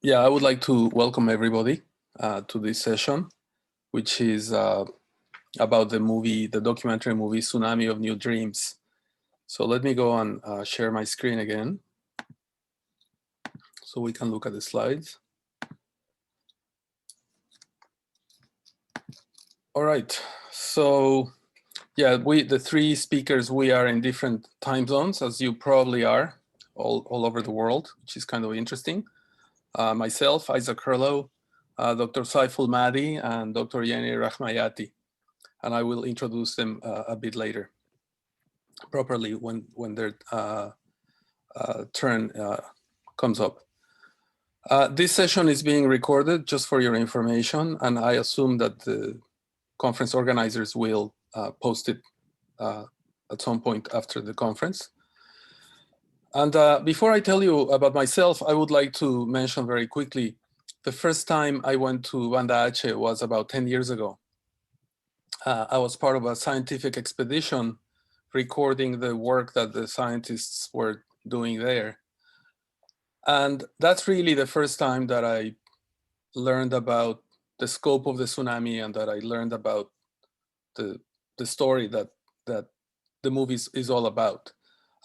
Yeah, I would like to welcome everybody to this session, which is about the documentary movie Tsunami of New Dreams. So let me go and share my screen again so we can look at the slides. All right, so yeah, the three speakers, we are in different time zones, as you probably are, all over the world, which is kind of interesting. Myself, Isaac Herlow, Dr. Saiful Mahdi, and Dr. Yeni Rahmayati. And I will introduce them a bit later, properly when their turn comes up. This session is being recorded just for your information, and I assume that the conference organizers will post it at some point after the conference. And before I tell you about myself, I would like to mention very quickly, the first time I went to Banda Aceh was about 10 years ago. I was part of a scientific expedition recording the work that the scientists were doing there. And that's really the first time that I learned about the scope of the tsunami and that I learned about the story that the movie is all about.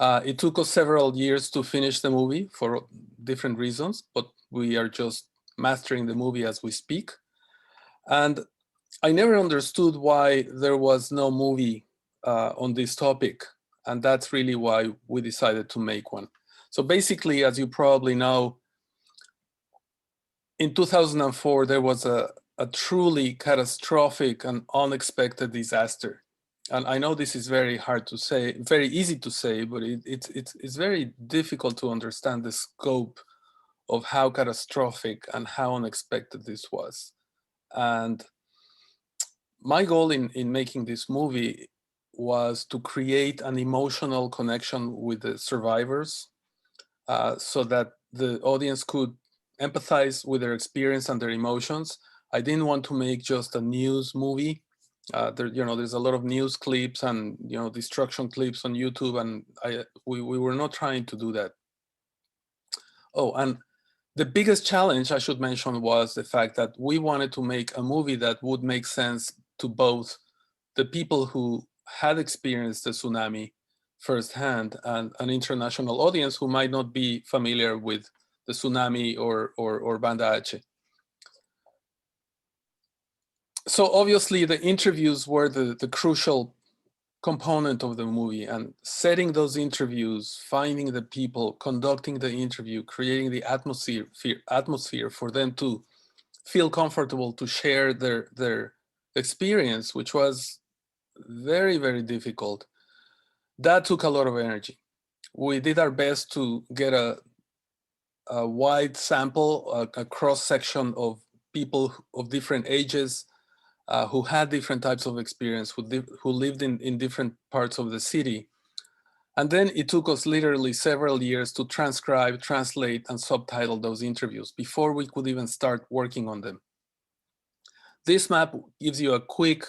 It took us several years to finish the movie for different reasons, but we are just mastering the movie as we speak. And I never understood why there was no movie on this topic. And that's really why we decided to make one. So basically, as you probably know, in 2004, there was a truly catastrophic and unexpected disaster. And I know this is very hard to say, very easy to say, but it's very difficult to understand the scope of how catastrophic and how unexpected this was. And my goal in making this movie was to create an emotional connection with the survivors so that the audience could empathize with their experience and their emotions. I didn't want to make just a news movie. There's a lot of news clips and destruction clips on YouTube, and we were not trying to do that. Oh, and the biggest challenge I should mention was the fact that we wanted to make a movie that would make sense to both the people who had experienced the tsunami firsthand and an international audience who might not be familiar with the tsunami or Banda Aceh. So obviously the interviews were the crucial component of the movie, and setting those interviews, finding the people, conducting the interview, creating the atmosphere for them to feel comfortable to share their experience, which was very, very difficult. That took a lot of energy. We did our best to get a wide sample, a cross section of people of different ages, who had different types of experience, who lived in different parts of the city. And then it took us literally several years to transcribe, translate, and subtitle those interviews before we could even start working on them. This map gives you a quick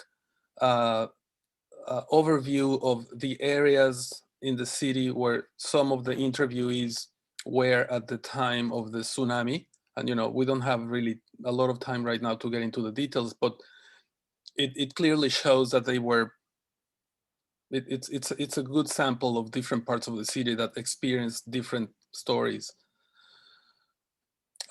overview of the areas in the city where some of the interviewees were at the time of the tsunami. And we don't have really a lot of time right now to get into the details, but it clearly shows that they were, it's a good sample of different parts of the city that experienced different stories.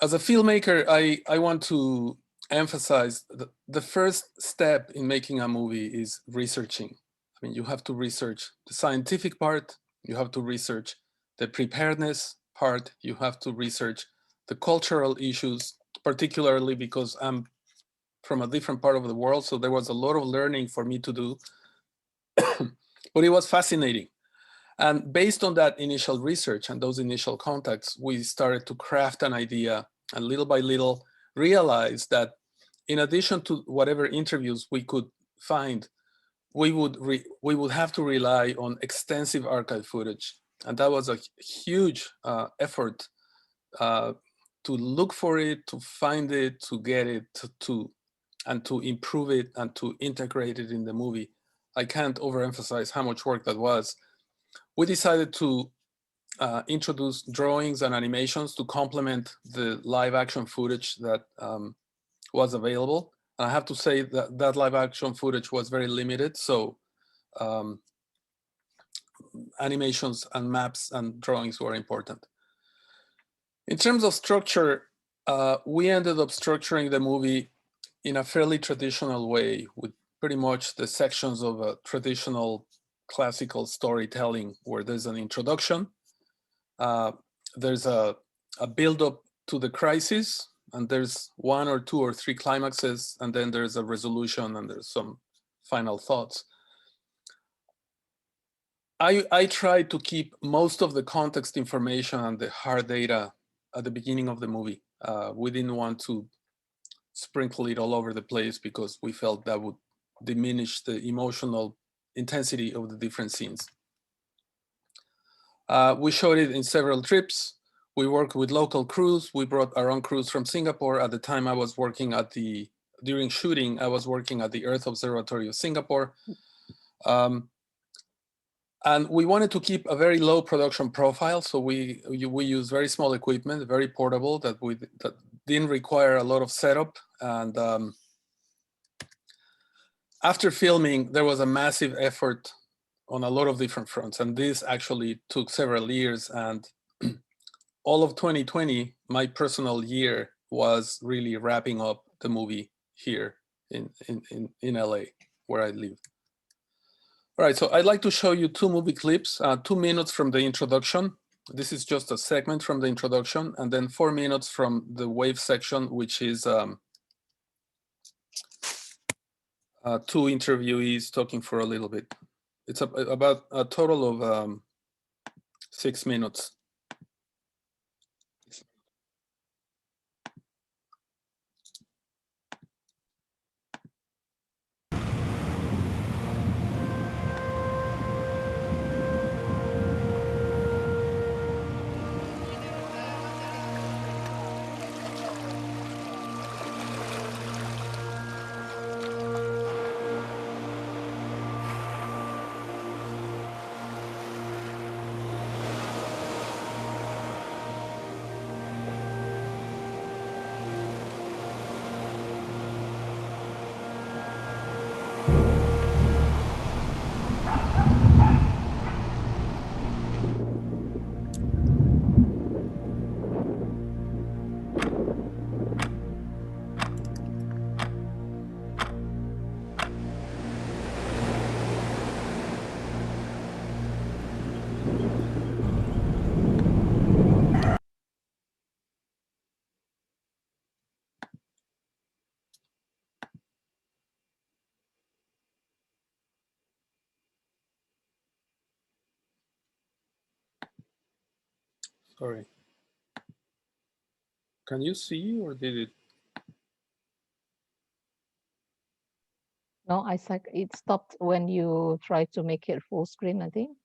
As a filmmaker, I want to emphasize the first step in making a movie is researching. I mean, you have to research the scientific part, you have to research the preparedness part, you have to research the cultural issues, particularly because I'm from a different part of the world, so there was a lot of learning for me to do, but it was fascinating. And based on that initial research and those initial contacts, we started to craft an idea, and little by little realized that in addition to whatever interviews we could find, we would have to rely on extensive archive footage. And that was a huge effort to look for it, to find it, to get it, and to improve it and to integrate it in the movie. I can't overemphasize how much work that was. We decided to introduced drawings and animations to complement the live action footage that was available. And I have to say that that live action footage was very limited. So animations and maps and drawings were important. In terms of structure, we ended up structuring the movie in a fairly traditional way, with pretty much the sections of a traditional classical storytelling, where there's an introduction, there's a build-up to the crisis, and there's 1 or 2 or 3 climaxes, and then there's a resolution and there's some final thoughts. I tried to keep most of the context information and the hard data at the beginning of the movie. We didn't want to sprinkle it all over the place because we felt that would diminish the emotional intensity of the different scenes. We showed it in several trips. We worked with local crews. We brought our own crews from Singapore. At the time I was working at during shooting, I was working at the Earth Observatory of Singapore. And we wanted to keep a very low production profile. So we use very small equipment, very portable, that didn't require a lot of setup. And after filming, there was a massive effort on a lot of different fronts. And this actually took several years. And all of 2020, my personal year, was really wrapping up the movie here in LA, where I live. All right, so I'd like to show you 2 movie clips, 2 minutes from the introduction. This is just a segment from the introduction, and then 4 minutes from the wave section, which is 2 interviewees talking for a little bit. It's about a total of 6 minutes. Sorry. Can you see, or did it? No, I said it stopped when you try to make it full screen, I think.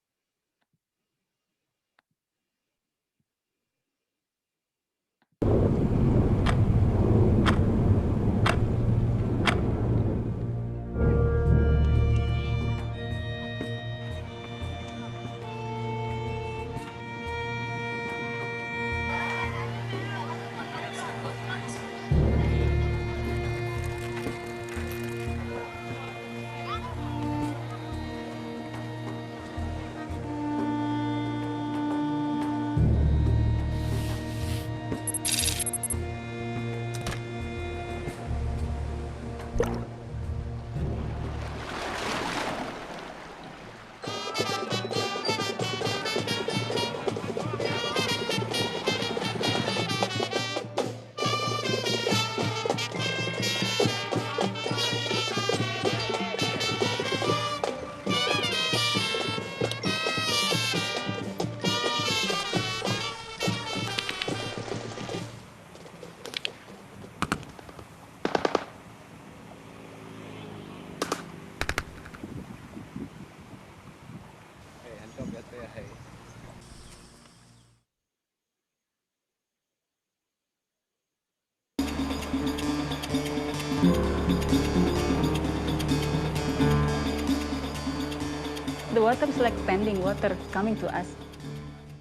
The water is like pending water coming to us.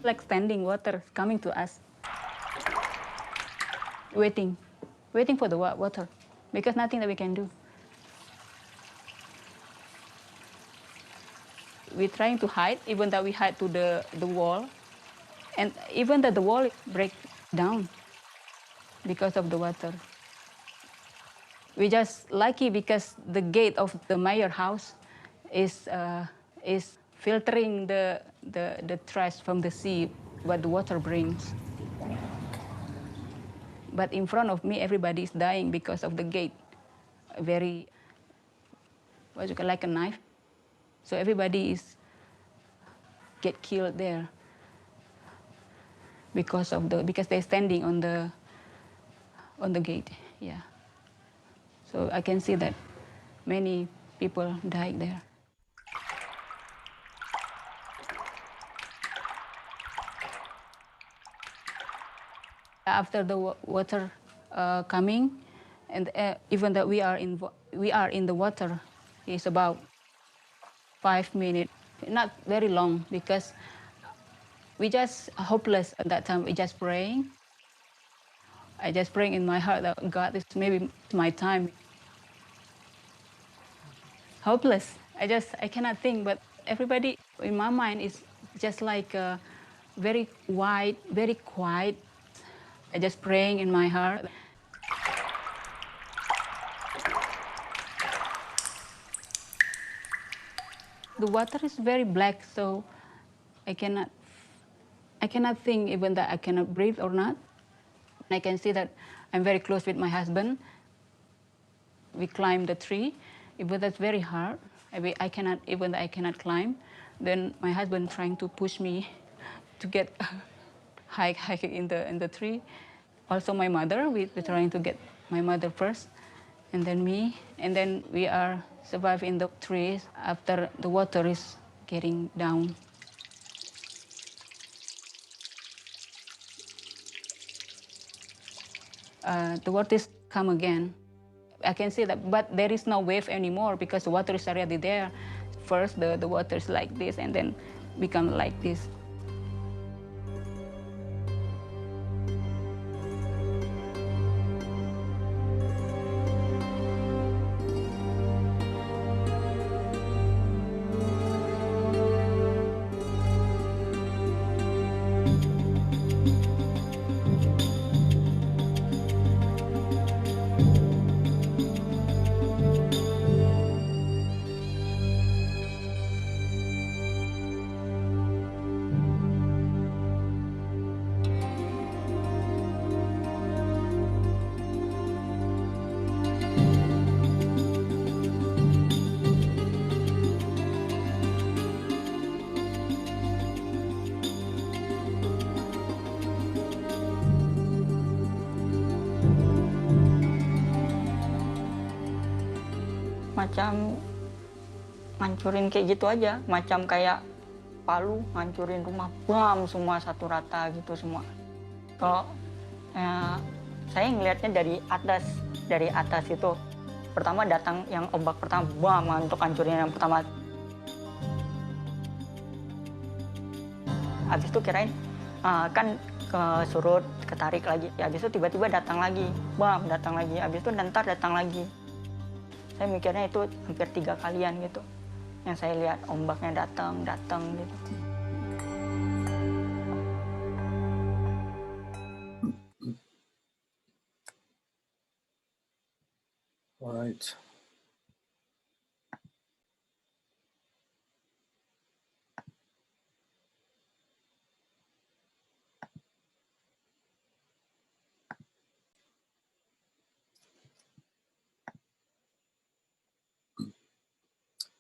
like standing water coming to us, waiting for the water, because nothing that we can do. We're trying to hide, even though we hide to the wall, and even that the wall break down because of the water. We just lucky because the gate of the mayor house is filtering the trash from the sea, what the water brings. But in front of me, everybody is dying because of the gate. Very, what you call, like a knife. So everybody is get killed there because they're standing on the gate. Yeah. So I can see that many people died there. After the water coming, and even that we are in the water, is about 5 minutes, not very long, because we just hopeless at that time. We just praying. I just praying in my heart that God, this maybe my time. Hopeless. I cannot think, but everybody in my mind is just like very white, very quiet. I just praying in my heart. The water is very black, so I cannot think even that I cannot breathe or not. I can see that I'm very close with my husband. We climb the tree, but that's very hard. I cannot climb. Then my husband trying to push me to get hike in the tree. Also my mother, we're trying to get my mother first, and then me, and then we are survive in the trees after the water is getting down. The water is come again. I can see that, but there is no wave anymore because the water is already there. First, the water is like this, and then become like this. Macam ngancurin kayak gitu aja, macam kayak palu ngancurin rumah, bam, semua satu rata gitu semua. Kalau saya ngelihatnya dari atas itu, pertama datang yang ombak pertama, bam, untuk hancurin yang pertama. Habis itu kirain kan ke surut, ketarik lagi. Habis itu tiba-tiba datang lagi, bam, datang lagi. Habis itu ntar datang lagi. Saya mikirnya itu hampir 3 kalian gitu. Yang saya lihat ombaknya datang gitu. All right.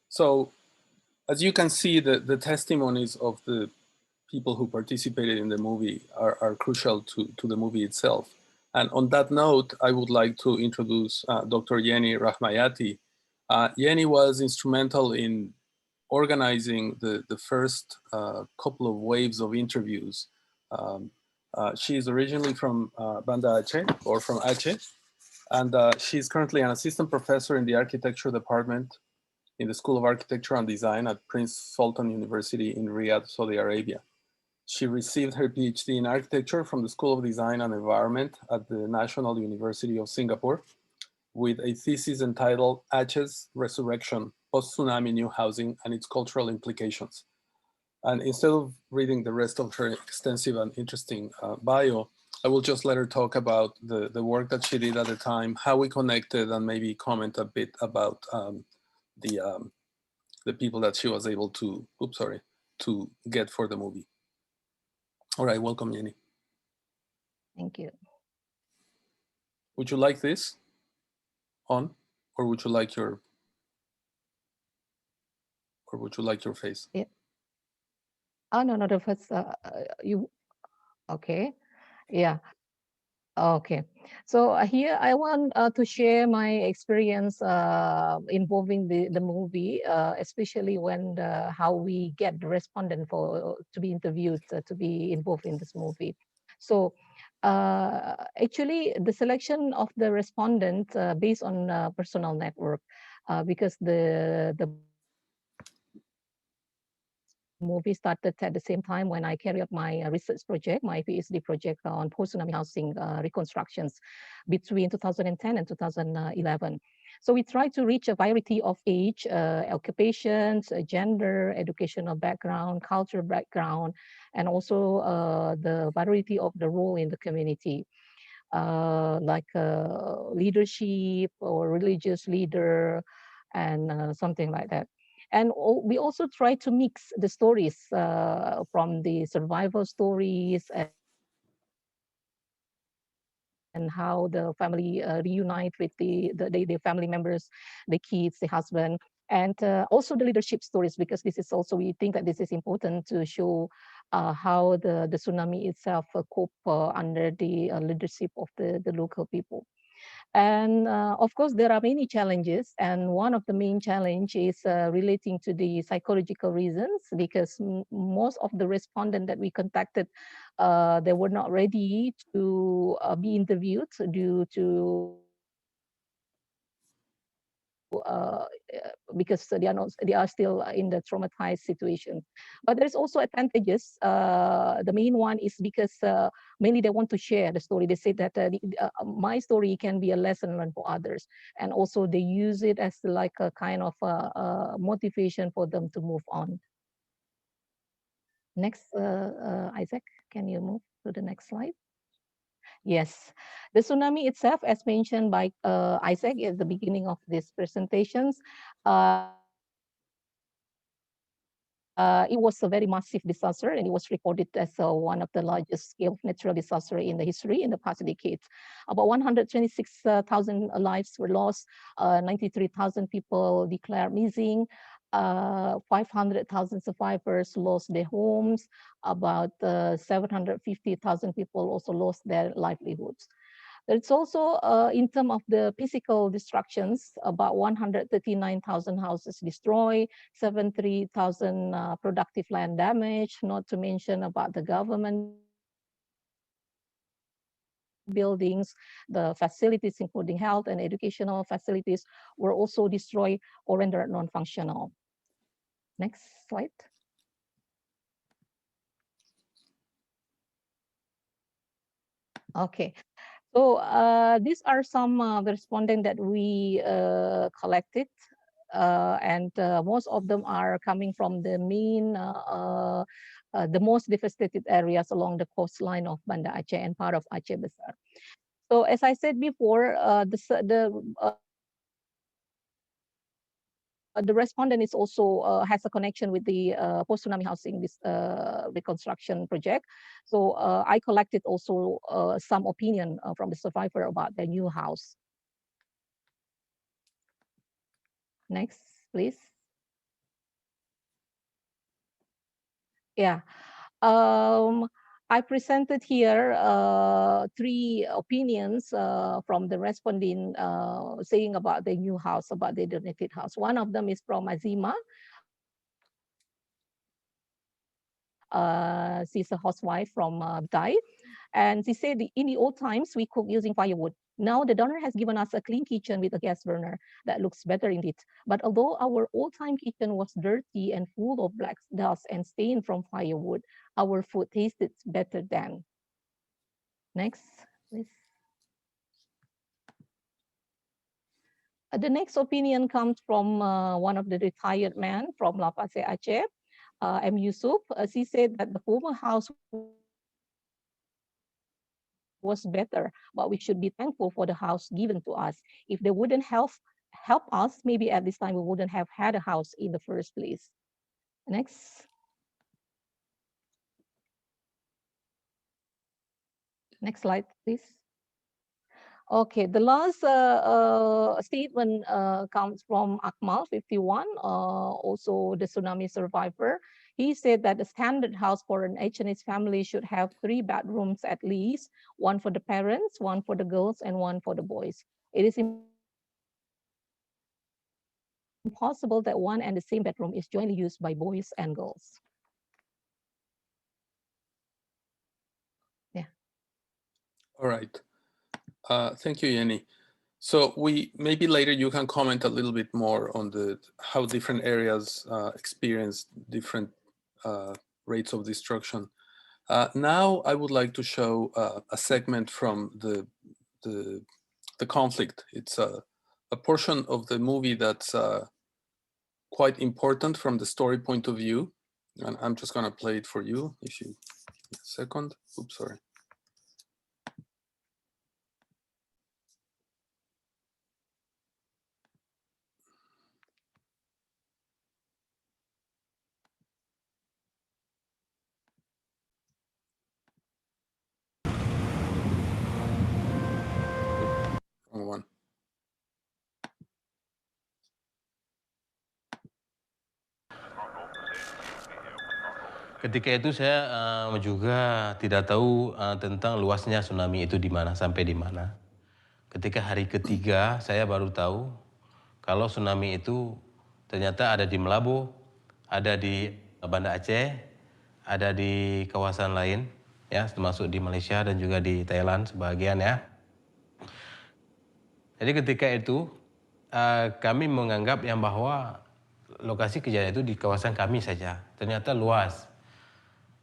So, as you can see, the testimonies of the people who participated in the movie are crucial to the movie itself. And on that note, I would like to introduce Dr. Yeni Rahmayati. Yeni was instrumental in organizing the first couple of waves of interviews. She is originally from Banda Aceh, or from Aceh, and she's currently an assistant professor in the architecture department in the School of Architecture and Design at Prince Sultan University in Riyadh, Saudi Arabia. She received her PhD in architecture from the School of Design and Environment at the National University of Singapore, with a thesis entitled Aceh's Resurrection, Post-Tsunami New Housing and Its Cultural Implications. And instead of reading the rest of her extensive and interesting bio, I will just let her talk about the work that she did at the time, how we connected, and maybe comment a bit about the people that she was able to, to get for the movie. All right, welcome, Jenny. Thank you. Would you like this on, or would you like your, face? Yeah. Oh, no, the first, you, okay. Yeah. Okay. So here I want to share my experience involving the movie, especially when how we get the respondent to be interviewed, to be involved in this movie. So actually the selection of the respondent based on personal network, because the movie started at the same time when I carried out my research project, my PhD project on post-tsunami housing reconstructions between 2010 and 2011. So we try to reach a variety of age, occupations, gender, educational background, cultural background, and also the variety of the role in the community. Like leadership or religious leader and something like that. And we also try to mix the stories from the survival stories and how the family reunite with the family members, the kids, the husband, and also the leadership stories, because this is also, we think that this is important to show how the tsunami itself cope under the leadership of the local people. And of course, there are many challenges. And one of the main challenge is relating to the psychological reasons, because most of the respondents that we contacted, they were not ready to be interviewed due to because they are still in the traumatized situation. But there's also advantages. The main one is because mainly they want to share the story. They say that my story can be a lesson learned for others, and also they use it as like a kind of motivation for them to move on. Next, Isaac, can you move to the next slide? Yes, the tsunami itself, as mentioned by Isaac at the beginning of these presentations, it was a very massive disaster, and it was recorded as one of the largest scale natural disaster in the history in the past decades. About 126,000 lives were lost, 93,000 people declared missing, 500,000 survivors lost their homes, about 750,000 people also lost their livelihoods. It's also in terms of the physical destructions, about 139,000 houses destroyed, 73,000 productive land damage, not to mention about the government buildings, the facilities, including health and educational facilities, were also destroyed or rendered non-functional. Next slide. Okay. So these are some of the respondents that we collected, and most of them are coming from the main, the most devastated areas along the coastline of Banda Aceh and part of Aceh Besar. So as I said before, the respondent is also has a connection with the post-tsunami housing reconstruction project. So I collected also some opinion from the survivor about their new house. Next, please. Yeah. I presented here 3 opinions from the respondent saying about the new house, about the donated house. One of them is from Azima. She's a housewife from Thai. And she said in the old times, we cook using firewood. Now the donor has given us a clean kitchen with a gas burner that looks better indeed. But although our old-time kitchen was dirty and full of black dust and stain from firewood, our food tasted better then. Next, please. The next opinion comes from one of the retired men from Banda Aceh, M. Yusuf. She said that the former house was better, but we should be thankful for the house given to us. If they wouldn't help us, maybe at this time we wouldn't have had a house in the first place. Next. Next slide, please. Okay, the last statement comes from Akmal, 51, also the tsunami survivor. He said that the standard house for an H&H family should have 3 bedrooms at least, 1 for the parents, 1 for the girls, and 1 for the boys. It is impossible that one and the same bedroom is jointly used by boys and girls. Yeah. All right. Thank you, Jenny. So maybe later you can comment a little bit more on how different areas experience different rates of destruction. Now I would like to show a segment from the conflict. It's a portion of the movie that's quite important from the story point of view, and I'm just gonna play it for you. If you a second. Oops, sorry. Wrong one. Ketika itu saya juga tidak tahu tentang luasnya tsunami itu di mana sampai di mana. Ketika hari ketiga saya baru tahu kalau tsunami itu ternyata ada di Melabo, ada di Banda Aceh, ada di kawasan lain ya, termasuk di Malaysia dan juga di Thailand sebagian ya. Jadi ketika itu kami menganggap yang bahwa lokasi kejadian itu di kawasan kami saja. Ternyata luas.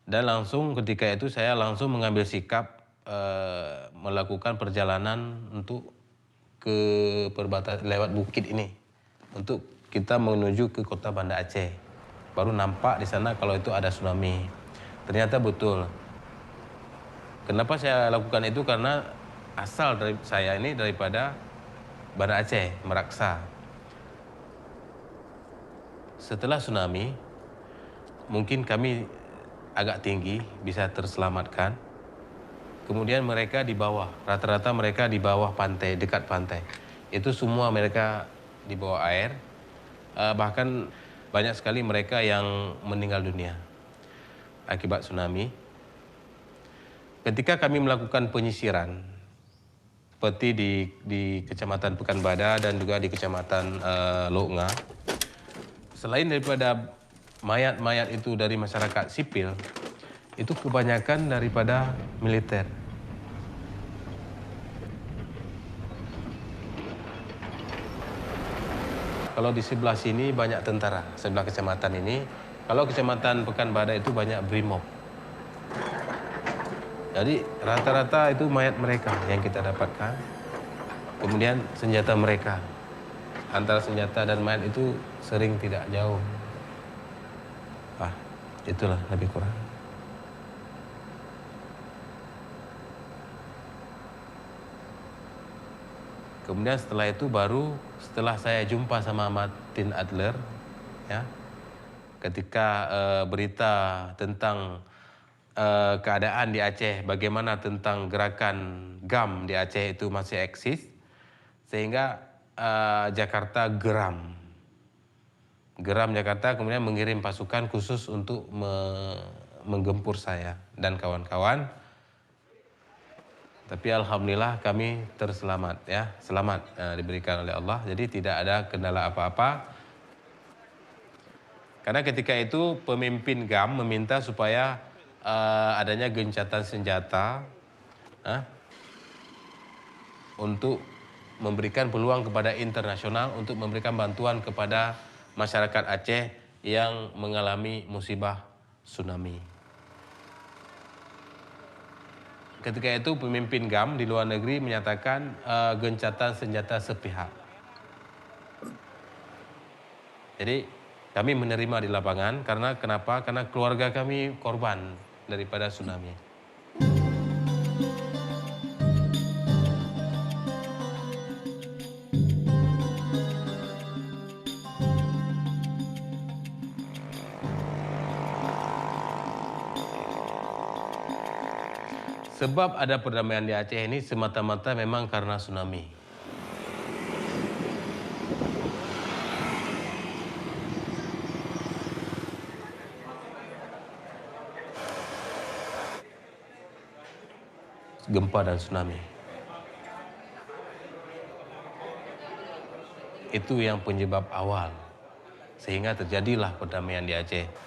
Dan langsung ketika itu saya langsung mengambil sikap melakukan perjalanan untuk ke perbatasan lewat bukit ini untuk kita menuju ke kota Banda Aceh. Baru nampak di sana kalau itu ada tsunami. Ternyata betul. Kenapa saya lakukan itu? Karena asal dari saya ini daripada Banda Aceh, Meraksa. Setelah tsunami, mungkin kami agak tinggi, bisa terselamatkan. Kemudian mereka di bawah, rata-rata mereka di bawah pantai, dekat pantai. Itu semua mereka di bawah air. Bahkan banyak sekali mereka yang meninggal dunia akibat tsunami. Ketika kami melakukan penyisiran, seperti di Kecamatan Pekanbadak dan juga di Kecamatan Loknga, selain daripada mayat-mayat itu dari masyarakat sipil, itu kebanyakan daripada militer. Kalau di sebelah sini banyak tentara, sebelah kecamatan ini. Kalau Kecamatan Pekanbadak itu banyak brimob. Jadi rata-rata itu mayat mereka yang kita dapatkan. Kemudian senjata mereka. Antara senjata dan mayat itu sering tidak jauh. Itulah lebih kurang. Kemudian setelah itu setelah saya jumpa sama Martin Adler, ya, ketika berita tentang keadaan di Aceh, bagaimana tentang gerakan GAM di Aceh itu masih eksis, sehingga Jakarta geram Jakarta kemudian mengirim pasukan khusus untuk menggempur saya dan kawan-kawan. Tapi alhamdulillah kami terselamat ya, selamat diberikan oleh Allah. Jadi tidak ada kendala apa-apa. Karena ketika itu pemimpin GAM meminta supaya adanya gencatan senjata untuk memberikan peluang kepada internasional untuk memberikan bantuan kepada masyarakat Aceh yang mengalami musibah tsunami. Ketika itu pemimpin GAM di luar negeri menyatakan gencatan senjata sepihak. Jadi kami menerima di lapangan karena kenapa? Karena keluarga kami korban daripada tsunami. Sebab ada perdamaian di Aceh ini semata-mata memang karena tsunami. Gempa dan tsunami. Itu yang penyebab awal. Sehingga terjadilah perdamaian di Aceh.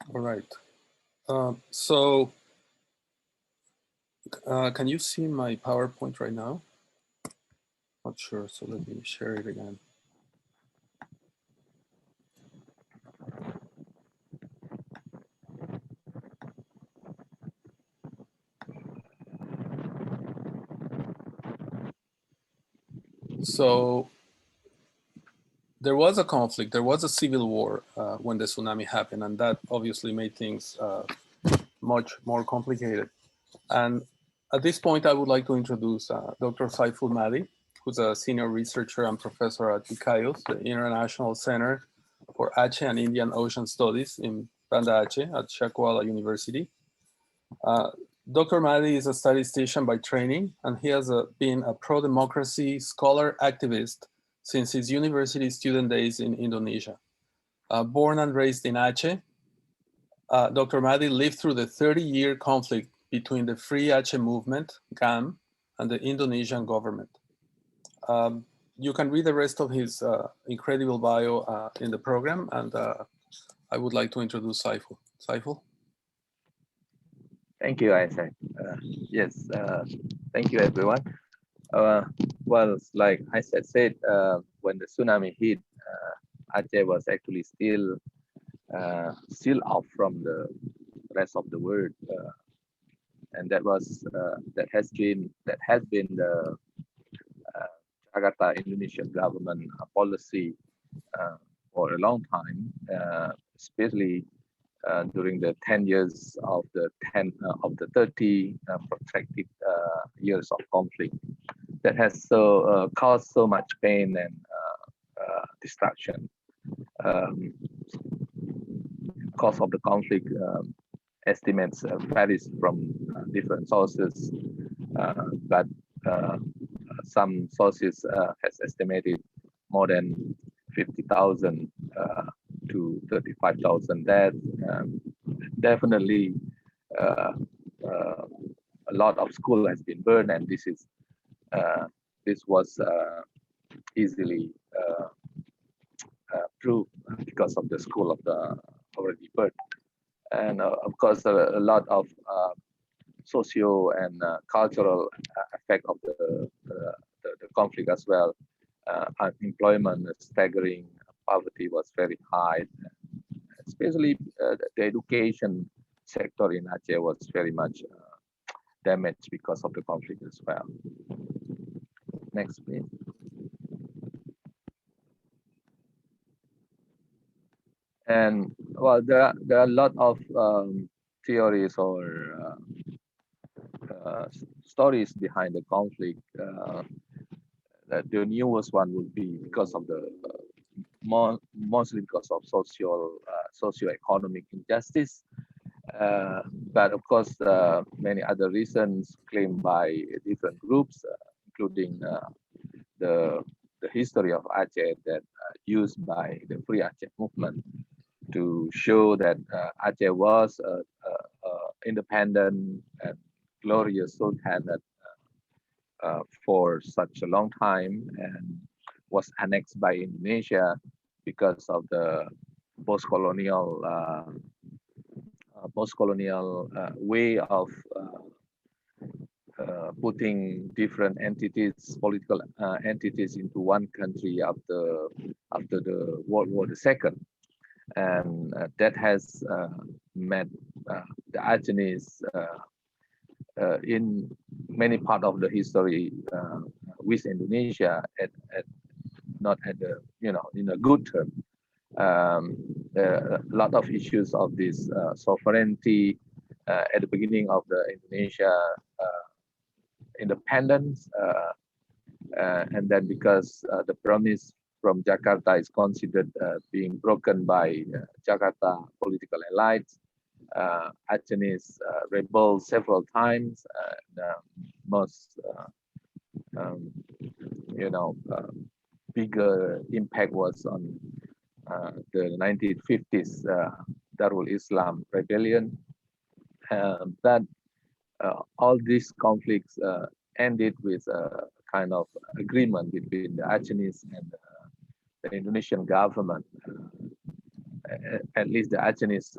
All right. Can you see my PowerPoint right now? Not sure, so let me share it again. So there was a conflict, there was a civil war when the tsunami happened, and that obviously made things much more complicated. And at this point, I would like to introduce Dr. Saiful Mahdi, who's a senior researcher and professor at ICAIOS, the International Center for Aceh and Indian Ocean Studies in Banda Aceh at Shakuala University. Dr. Mahdi is a statistician by training, and he has been a pro-democracy scholar activist since his university student days in Indonesia. Born and raised in Aceh, Dr. Mahdi lived through the 30-year conflict between the Free Aceh movement, GAM, and the Indonesian government. You can read the rest of his incredible bio in the program, and I would like to introduce Saiful. Saiful? Thank you, Isaac. Yes, thank you, everyone. Well, like Isaac said, when the tsunami hit, Aceh was actually still off from the rest of the world, and that has been the Jakarta Indonesian government policy for a long time, especially during the 10 years of the 30 protracted years of conflict that has caused so much pain and destruction. Cause of the conflict estimates varies from different sources, but some sources has estimated more than 50,000 to 35,000 deaths. Definitely, a lot of school has been burned, and this was easily proved because of the school of the already burned. And of course, a lot of socio and cultural effect of the conflict as well. Unemployment is staggering, poverty was very high, especially the education sector in Aceh was very much damaged because of the conflict as well. Next, please. And well, there are a lot of theories or stories behind the conflict. The newest one would be because of the mostly because of socio-economic injustice. But of course, many other reasons claimed by different groups, including the history of Aceh that used by the Free Aceh movement to show that Aceh was an independent and glorious sultanate for such a long time and was annexed by Indonesia because of the post-colonial way of putting different entities, political entities, into one country after the World War II, and that has made the Acehnese in many part of the history with Indonesia not at the in a good term. A lot of issues of this sovereignty at the beginning of the Indonesia independence, and then because the promise from Jakarta is considered being broken by Jakarta political elites, Acehnese rebelled several times. Most bigger impact was on the 1950s Darul Islam rebellion. But all these conflicts ended with a kind of agreement between the Acehnese and the Indonesian government. At least the Acehnese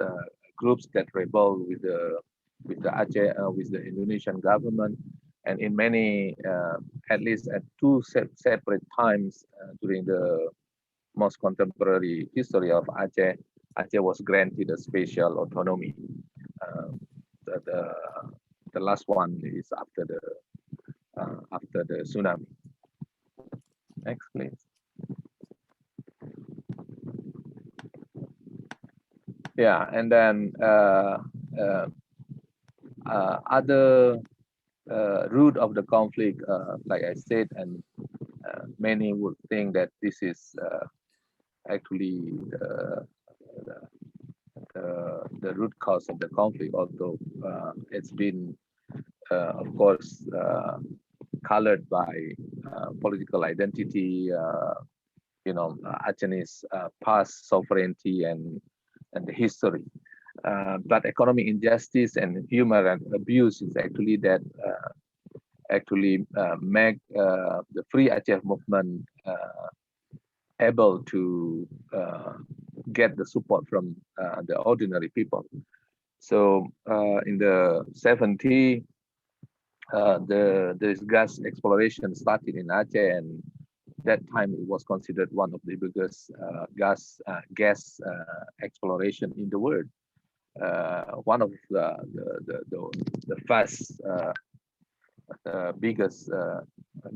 groups that rebelled with the Aceh with the Indonesian government, and in many, at least at two separate times during the most contemporary history of Aceh, Aceh was granted a special autonomy. The last one is after the tsunami. Next, please. Yeah, and then other root of the conflict, like I said, and many would think that this is actually the root cause of the conflict, although it's been, of course, colored by political identity, Acehnese past sovereignty and the history. But economic injustice and human abuse is actually that make the Free Aceh movement able to get the support from the ordinary people. So in the 70s, the gas exploration started in Aceh, and that time it was considered one of the biggest gas exploration in the world. One of the first biggest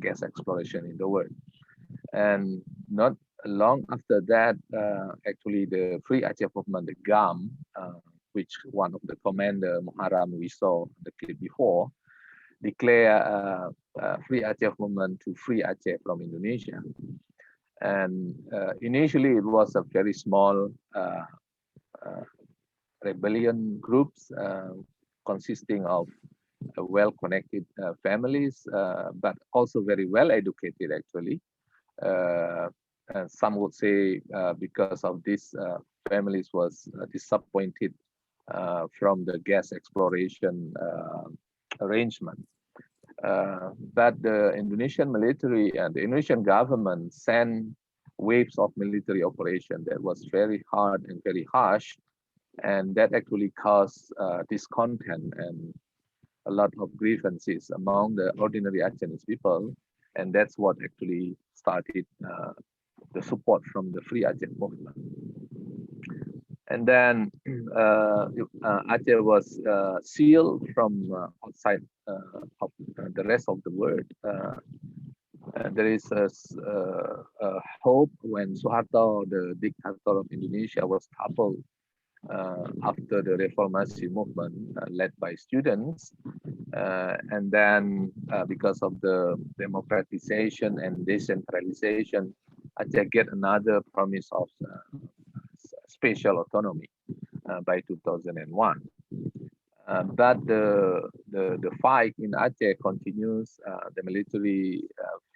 gas exploration in the world. And not long after that, actually the Free Aceh movement, the GAM, which one of the commander Muharram we saw the clip before, declare Free Aceh movement to free Aceh from Indonesia. And initially it was a very small rebellion groups consisting of well-connected families, but also very well educated actually. And some would say because of this, families was disappointed from the gas exploration arrangement. But the Indonesian military and the Indonesian government sent waves of military operation that was very hard and very harsh, and that actually caused discontent and a lot of grievances among the ordinary Acehnese people, and that's what actually started the support from the Free Aceh movement. And then Aceh was sealed from outside of the rest of the world. There is a hope when Suharto, the dictator of Indonesia, was toppled after the Reformasi movement led by students. And then because of the democratization and decentralization, Aceh get another promise of spatial autonomy by 2001. But the fight in Aceh continues. The military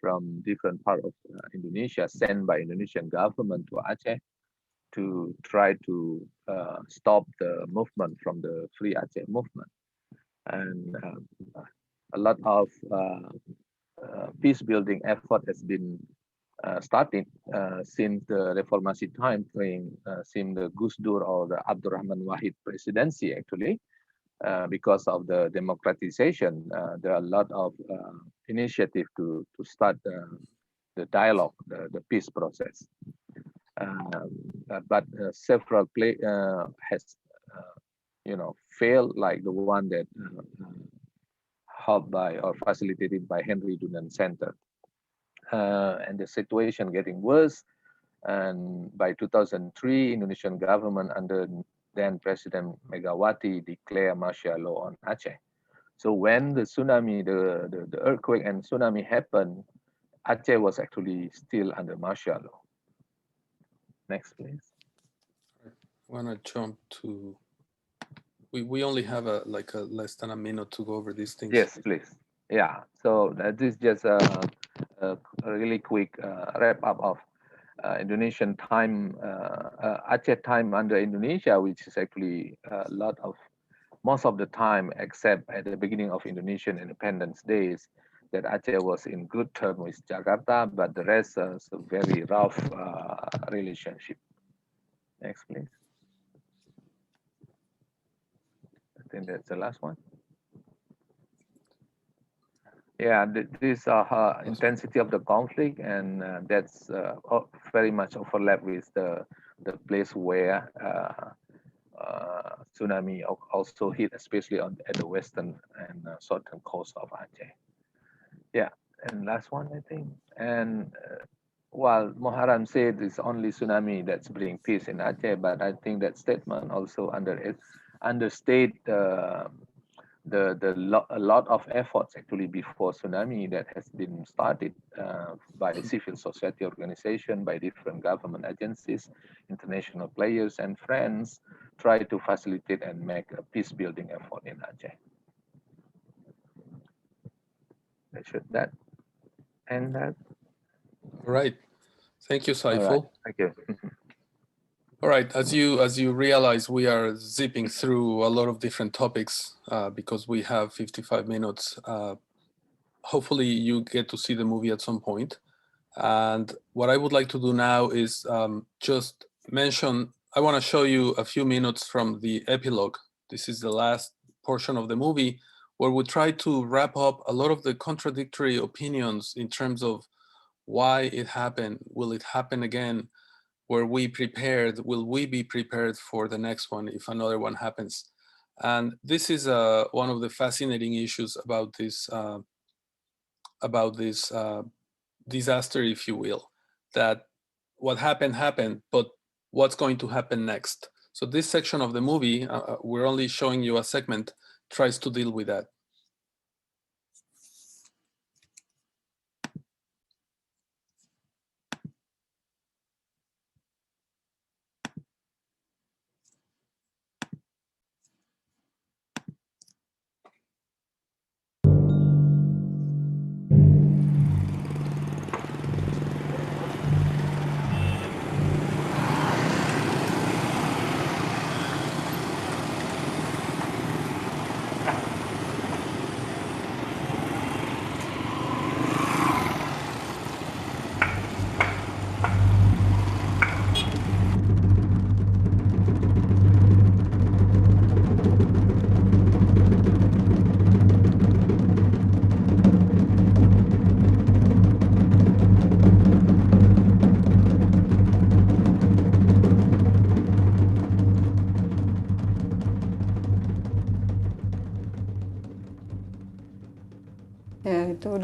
from different parts of Indonesia sent by Indonesian government to Aceh to try to stop the movement from the Free Aceh movement. And a lot of peace building effort has been started since the Reformasi time frame, since the Gus Dur or the Abdurrahman Wahid presidency actually. Because of the democratization, there are a lot of initiative to start the dialogue, the peace process. But several has failed, like the one that helped by or facilitated by Henry Dunant Center. And the situation getting worse. And by 2003, Indonesian government under then President Megawati declared martial law on Aceh. So when the tsunami, the earthquake and tsunami happened, Aceh was actually still under martial law. Next, please. I want to jump to. We only have less than a minute to go over these things. Yes, please. Yeah. So this is just a really quick wrap up of Indonesian time, Aceh time under Indonesia, which is actually a lot of, most of the time, except at the beginning of Indonesian independence days, that Aceh was in good terms with Jakarta, but the rest is a very rough relationship. Next, please. I think that's the last one. Yeah, this intensity of the conflict, and that's very much overlap with the place where tsunami also hit, especially at the western and southern coast of Aceh. Yeah, and last one, I think. And while Muharram said it's only tsunami that's bringing peace in Aceh, but I think that statement also understate a lot of efforts actually before tsunami that has been started by civil society organization, by different government agencies, international players and friends, try to facilitate and make a peace building effort in Aceh. That end that. All right. Thank you, Saiful. Right. Thank you. All right, as you realize, we are zipping through a lot of different topics because we have 55 minutes. Hopefully you get to see the movie at some point. And what I would like to do now is just mention, I want to show you a few minutes from the epilogue. This is the last portion of the movie where we try to wrap up a lot of the contradictory opinions in terms of why it happened, will it happen again? Were we prepared? Will we be prepared for the next one if another one happens? And this is one of the fascinating issues about this disaster, if you will, that what happened, but what's going to happen next? So this section of the movie, we're only showing you a segment, tries to deal with that.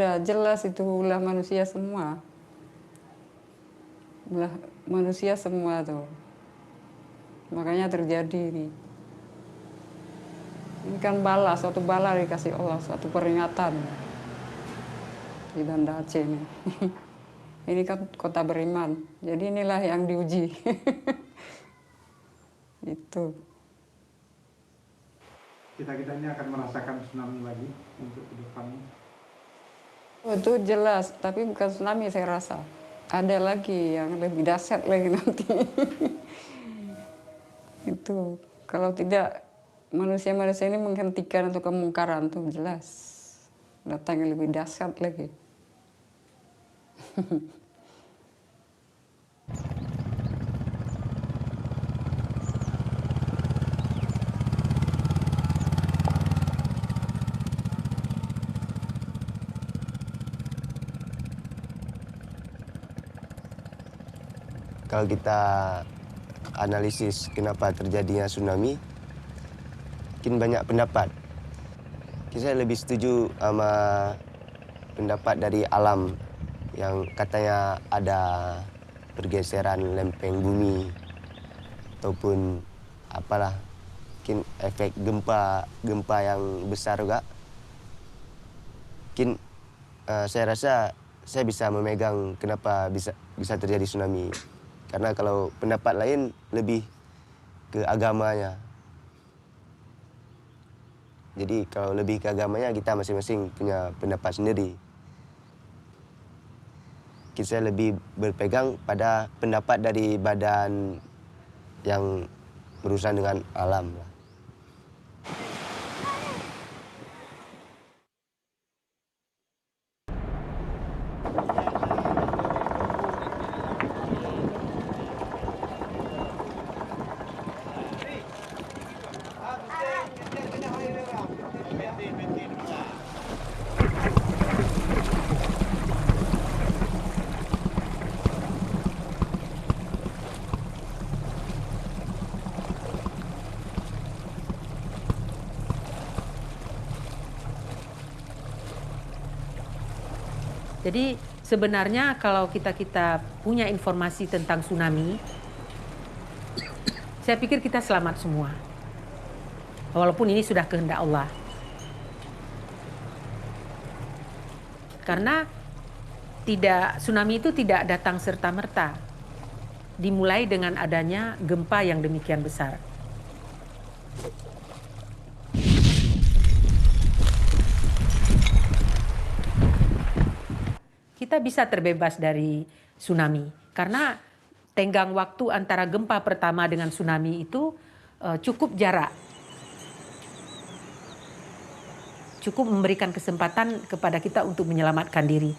Udah jelas itu ulah manusia semua. Ulah manusia semua tuh. Makanya terjadi ini. Ini kan bala, suatu bala dikasih Allah, suatu peringatan di Banda Aceh ini. Ini kan kota beriman, jadi inilah yang diuji. Itu. Kita ini akan merasakan tsunami lagi untuk ke depannya. Oh, itu jelas, tapi bukan tsunami saya rasa. Ada lagi yang lebih dahsyat lagi nanti. Itu kalau tidak manusia-manusia ini menghentikan untuk kemungkaran tuh jelas datang yang lebih dahsyat lagi. Kalau kita analisis kenapa terjadinya tsunami, mungkin banyak pendapat. Saya lebih setuju sama pendapat dari alam yang katanya ada pergeseran lempeng bumi ataupun apalah, mungkin efek gempa yang besar juga. Mungkin saya rasa saya bisa memegang kenapa bisa terjadi tsunami. Karena kalau pendapat lain lebih ke agamanya. Jadi kalau lebih ke agamanya kita masing-masing punya pendapat sendiri. Saya lebih berpegang pada pendapat dari badan yang berurusan dengan alam. Jadi sebenarnya kalau kita punya informasi tentang tsunami, saya pikir kita selamat semua. Walaupun ini sudah kehendak Allah. Karena tsunami itu tidak datang serta-merta. Dimulai dengan adanya gempa yang demikian besar. Kita bisa terbebas dari tsunami karena tenggang waktu antara gempa pertama dengan tsunami itu cukup jarak. Cukup memberikan kesempatan kepada kita untuk menyelamatkan diri.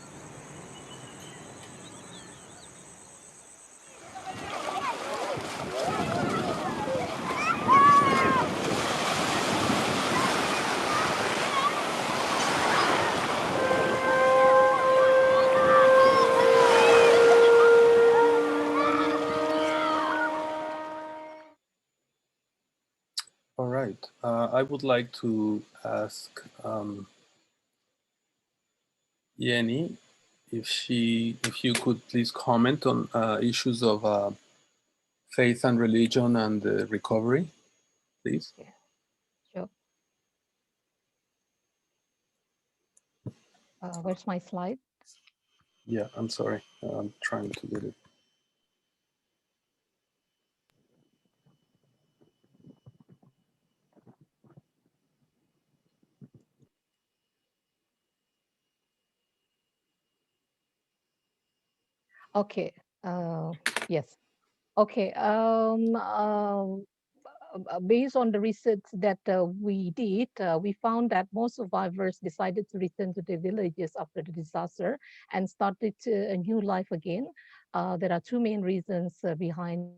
All right. I would like to ask Yeni if you could please comment on issues of faith and religion and recovery, please. Yeah. Sure. Where's my slide? Yeah, I'm sorry. I'm trying to get it. Okay. Yes. Okay. Based on the research that we did, we found that most survivors decided to return to their villages after the disaster and started a new life again. There are two main reasons behind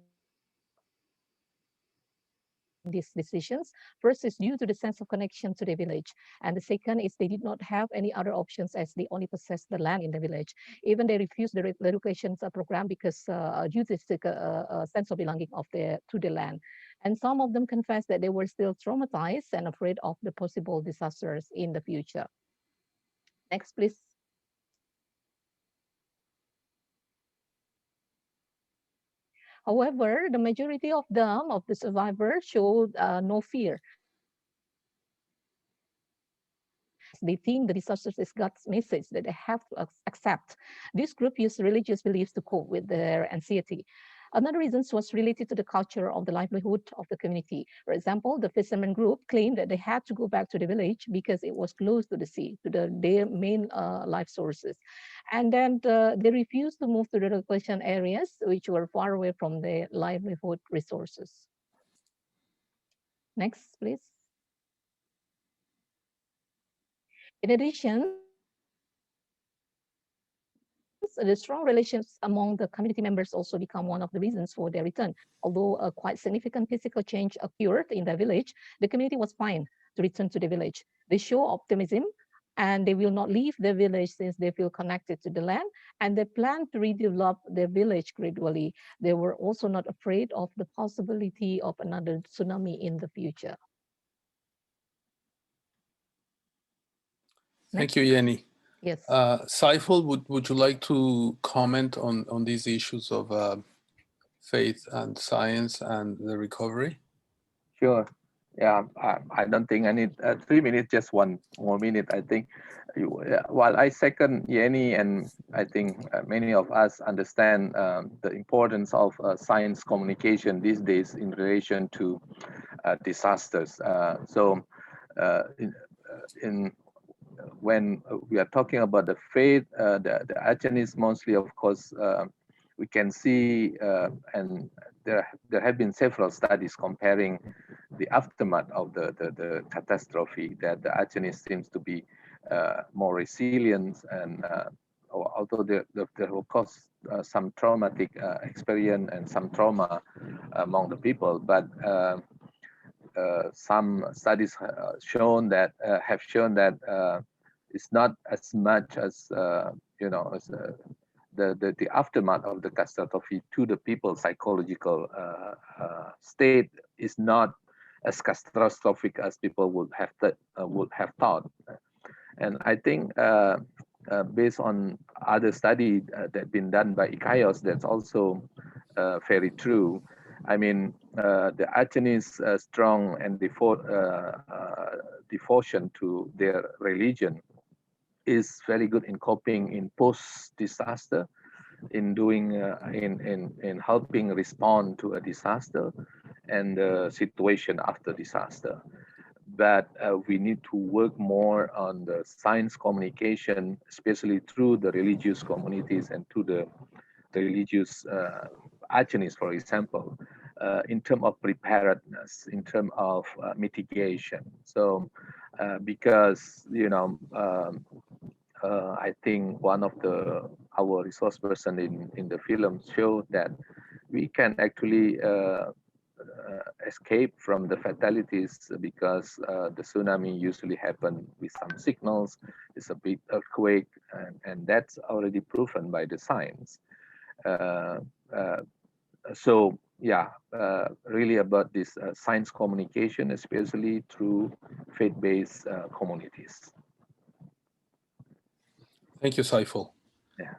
these decisions. First is due to the sense of connection to the village. And the second is they did not have any other options as they only possess the land in the village. Even they refused the relocation program because due to the sense of belonging to the land. And some of them confessed that they were still traumatized and afraid of the possible disasters in the future. Next, please. However, the majority of them, of the survivors, showed no fear. They think the disaster is God's message that they have to accept. This group used religious beliefs to cope with their anxiety. Another reason was related to the culture of the livelihood of the community. For example, the fishermen group claimed that they had to go back to the village because it was close to the sea, to their main life sources. And then they refused to move to the recreation areas, which were far away from their livelihood resources. Next, please. In addition, the strong relations among the community members also become one of the reasons for their return. Although a quite significant physical change occurred in the village, the community was fine to return to the village. They show optimism and they will not leave the village since they feel connected to the land, and they plan to redevelop their village gradually. They were also not afraid of the possibility of another tsunami in the future. Thank you, Yeni. Yes. Saiful, would you like to comment on these issues of faith and science and the recovery? Sure. Yeah, I don't think I need 3 minutes, just 1 more minute, I think. While I second Yeni, and I think many of us understand the importance of science communication these days in relation to disasters. When we are talking about the faith, the Acehnese mostly, of course, we can see, and there have been several studies comparing the aftermath of the catastrophe, that the Acehnese seems to be more resilient, and although there will cause some traumatic experience and some trauma among the people, but some studies have shown that it's not as much as as the aftermath of the catastrophe to the people's psychological state is not as catastrophic as people would have thought. And I think based on other study that been done by ICAIOS, that's also very true. I mean, the Acehnese strong and devotion to their religion is very good in coping in post-disaster, in doing in helping respond to a disaster and the situation after disaster. But we need to work more on the science communication, especially through the religious communities and to the religious Acehnese, for example, in terms of preparedness, in terms of mitigation. So, because I think one of our resource person in the film showed that we can actually escape from the fatalities, because the tsunami usually happen with some signals. It's a big earthquake, and that's already proven by the science. So yeah, really about this science communication, especially through faith-based communities. Thank you, Saiful. Yeah.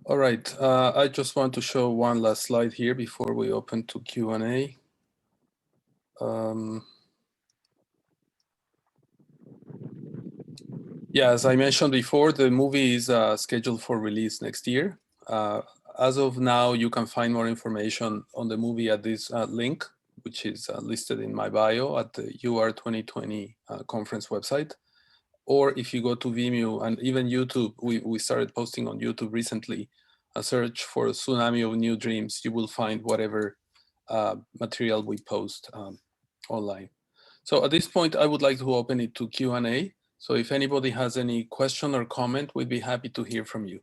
All right, I just want to show one last slide here before we open to Q&A. Yeah, as I mentioned before, the movie is scheduled for release next year. As of now, you can find more information on the movie at this link, which is listed in my bio at the UR 2020 conference website. Or if you go to Vimeo and even YouTube, we started posting on YouTube recently, a search for Tsunami of New Dreams, you will find whatever material we post online. So at this point, I would like to open it to Q&A. So if anybody has any question or comment, we'd be happy to hear from you.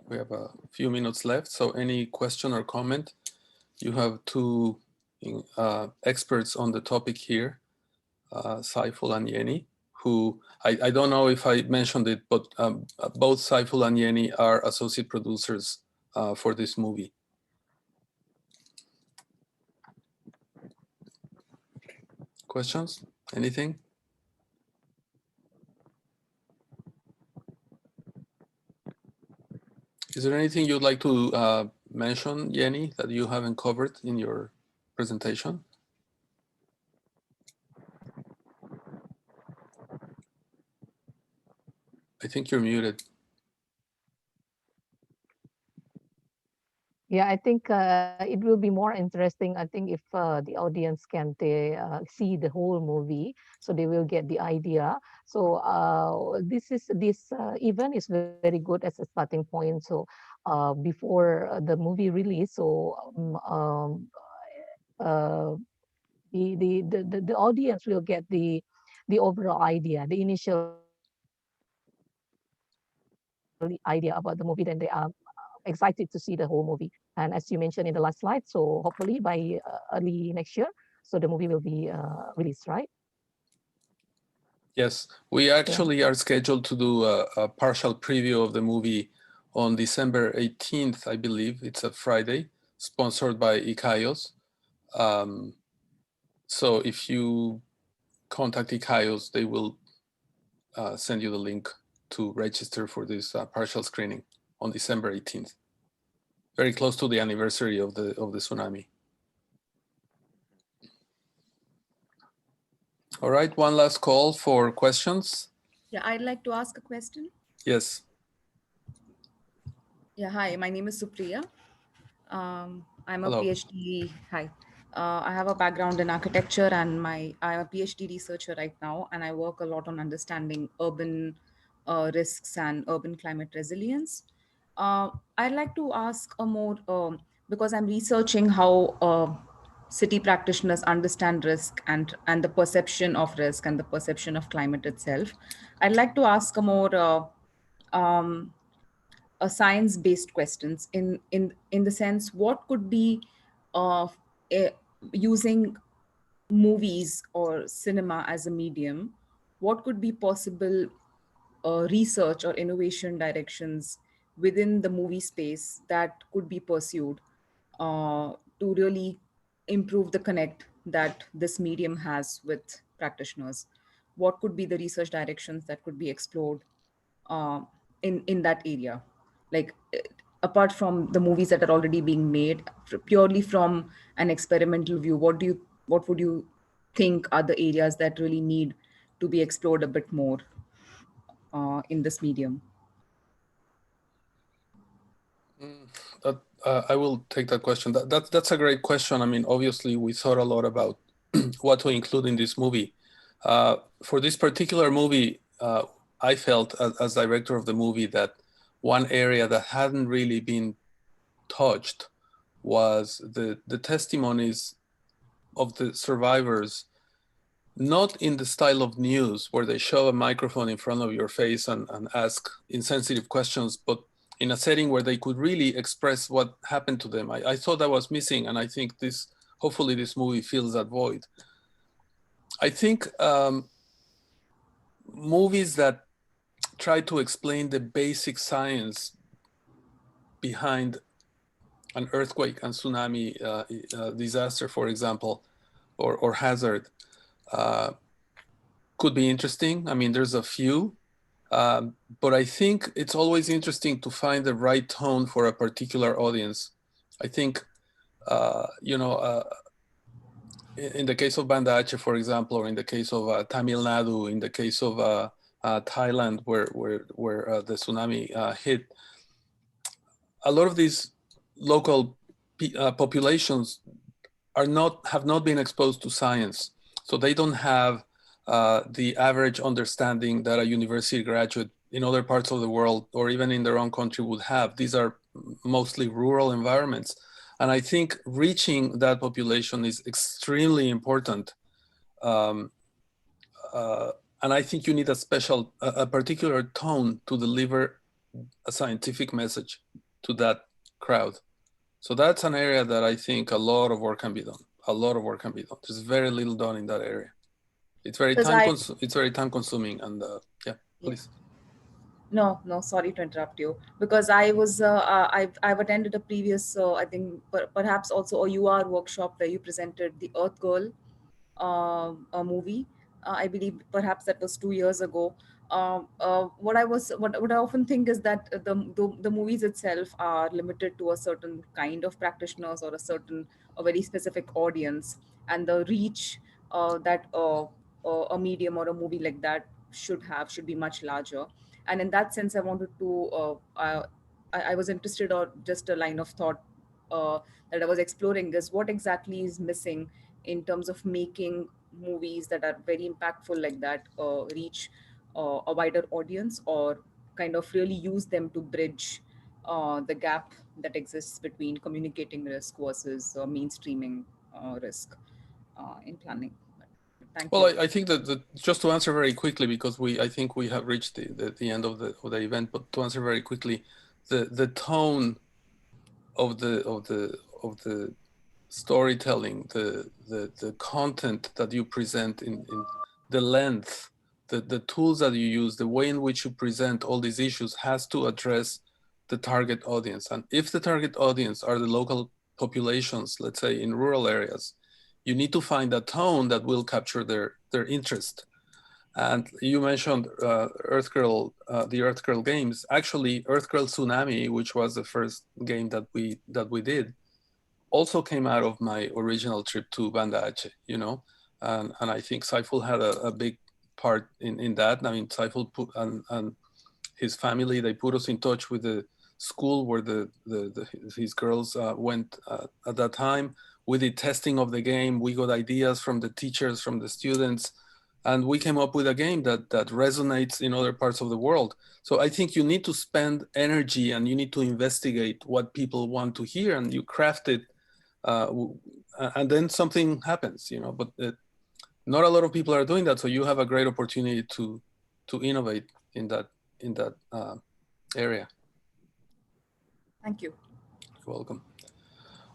We have a few minutes left, so any question or comment? You have two experts on the topic here, Saiful and Yeni, who I don't know if I mentioned it, but both Saiful and Yeni are associate producers for this movie. Questions? Anything? Is there anything you'd like to mention, Jenny, that you haven't covered in your presentation? I think you're muted. Yeah, I think it will be more interesting. I think if the audience can see the whole movie, so they will get the idea. So this event is very good as a starting point. So before the movie release, so the audience will get the overall idea, the initial idea about the movie. Then they are excited to see the whole movie. And as you mentioned in the last slide, so hopefully by early next year, so the movie will be released, right? Yes, we actually are scheduled to do a partial preview of the movie on December 18th, I believe. It's a Friday, sponsored by Icaios. So if you contact Icaios, they will send you the link to register for this partial screening on December 18th. Very close to the anniversary of the tsunami. All right, one last call for questions. Yeah, I'd like to ask a question. Yes. Yeah, hi, my name is Supriya. I'm a Hello. PhD. Hi. I have a background in architecture and I'm a PhD researcher right now, and I work a lot on understanding urban risks and urban climate resilience. I'd like to ask a more, because I'm researching how city practitioners understand risk and the perception of risk and the perception of climate itself. I'd like to ask a more science-based questions in the sense, what could be using movies or cinema as a medium, what could be possible research or innovation directions within the movie space that could be pursued to really improve the connect that this medium has with practitioners? What could be the research directions that could be explored in that area, like apart from the movies that are already being made, purely from an experimental view? What would you think are the areas that really need to be explored a bit more in this medium? I will take that question. That's a great question. I mean, obviously, we thought a lot about what to include in this movie. For this particular movie, I felt as director of the movie that one area that hadn't really been touched was the testimonies of the survivors, not in the style of news where they shove a microphone in front of your face and ask insensitive questions, but in a setting where they could really express what happened to them. I thought that was missing, and I think hopefully this movie fills that void. I think movies that try to explain the basic science behind an earthquake and tsunami disaster, for example, or hazard, could be interesting. I mean, there's a few, but I think it's always interesting to find the right tone for a particular audience. I think, in the case of Banda Aceh, for example, or in the case of Tamil Nadu, in the case of Thailand, where the tsunami hit, a lot of these local populations have not been exposed to science, so they don't have the average understanding that a university graduate in other parts of the world or even in their own country would have. These are mostly rural environments. And I think reaching that population is extremely important. And I think you need a particular tone to deliver a scientific message to that crowd. So that's an area that I think a lot of work can be done. There's very little done in that area. It's very time consuming, and yeah, please. No, sorry to interrupt you, because I've attended a previous, I think perhaps also a UR workshop where you presented The Earth Girl, a movie. I believe perhaps that was 2 years ago. What I often think is that the movies itself are limited to a certain kind of practitioners or a very specific audience, and the reach that a medium or a movie like that should be much larger. And in that sense, I wanted to I was interested, or just a line of thought that I was exploring, is what exactly is missing in terms of making movies that are very impactful like that reach a wider audience, or kind of really use them to bridge the gap that exists between communicating risk versus mainstreaming risk in planning. Thank Well, you. I think that just to answer very quickly, because I think we have reached the end of the event, but to answer very quickly, the tone of the storytelling, the content that you present, in the length, the tools that you use, the way in which you present all these issues has to address the target audience. And if the target audience are the local populations, let's say in rural areas, you need to find a tone that will capture their interest. And you mentioned Earth Girl, the Earth Girl games. Actually, Earth Girl Tsunami, which was the first game that we did, also came out of my original trip to Banda Aceh, you know, and I think Saiful had a big part in that. I mean, Saiful and his family, they put us in touch with the school where his girls went at that time. We did testing of the game. We got ideas from the teachers, from the students, and we came up with a game that resonates in other parts of the world. So I think you need to spend energy and you need to investigate what people want to hear, and you craft it, and then something happens, you know. But not a lot of people are doing that, so you have a great opportunity to innovate in that area. Thank you. You're welcome.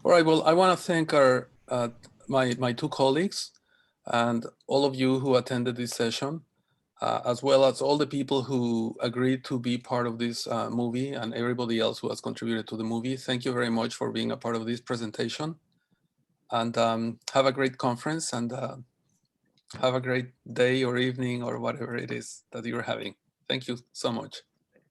All right. Well, I want to thank our my two colleagues and all of you who attended this session, as well as all the people who agreed to be part of this movie, and everybody else who has contributed to the movie. Thank you very much for being a part of this presentation. And have a great conference, and have a great day or evening or whatever it is that you're having. Thank you so much.